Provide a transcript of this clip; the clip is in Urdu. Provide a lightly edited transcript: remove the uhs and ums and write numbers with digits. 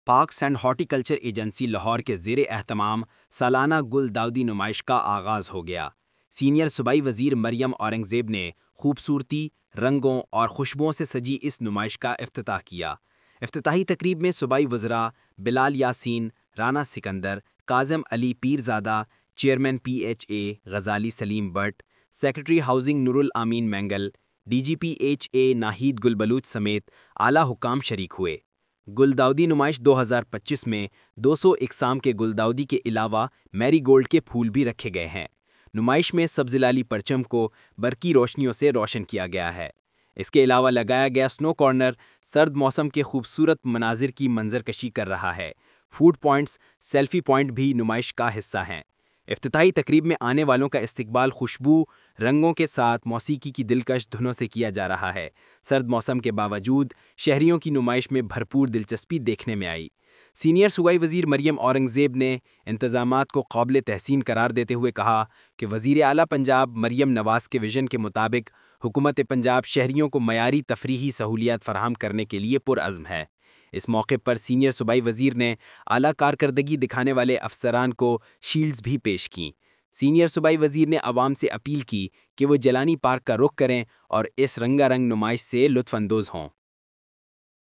Parks and horti culture agency Lahore کے زیر اہتمام سالانہ گل داودی نمائش کا آغاز ہو گیا۔ سینئر صوبائی وزیر مریم اورنگزیب نے خوبصورتی، رنگوں اور خوشبوؤں سے سجی اس نمائش کا افتتاح کیا۔ افتتاحی تقریب میں صوبائی وزراء Bilal Yasin, Rana Sikandar, Kazim Ali Pirzada, chairman P H A Ghazali Saleem Butt, secretary housing Noor Ulamin Mengal, D G P H A Naheed Gul Baloch سمیت اعلیٰ حکام شریک ہوئے۔ گل داودی نمائش 2025 میں 200 اقسام کے گل داودی کے علاوہ میری گولڈ کے پھول بھی رکھے گئے ہیں۔ نمائش میں سبز لالی پرچم کو برقی روشنیوں سے روشن کیا گیا ہے۔ اس کے علاوہ لگایا گیا سنو کارنر سرد موسم کے خوبصورت مناظر کی منظر کشی کر رہا ہے۔ فوڈ پوائنٹس، سیلفی پوائنٹ بھی نمائش کا حصہ ہیں۔ افتتاحی تقریب میں آنے والوں کا استقبال خوشبو، رنگوں کے ساتھ موسیقی کی دلکش دھنوں سے کیا جا رہا ہے۔ سرد موسم کے باوجود شہریوں کی نمائش میں بھرپور دلچسپی دیکھنے میں آئی۔ سینئر صوبائی وزیر مریم اورنگزیب نے انتظامات کو قابل تحسین قرار دیتے ہوئے کہا کہ وزیر اعلیٰ پنجاب مریم نواز کے وژن کے مطابق حکومت پنجاب شہریوں کو معیاری تفریحی سہولیات فراہم کرنے کے لیے پرعزم ہے۔ اس موقع پر سینئر صوبائی وزیر نے اعلیٰ کارکردگی دکھانے والے افسران کو شیلڈز بھی پیش کیں۔ سینئر صوبائی وزیر نے عوام سے اپیل کی کہ وہ جیلانی پارک کا رخ کریں اور اس رنگا رنگ نمائش سے لطف اندوز ہوں۔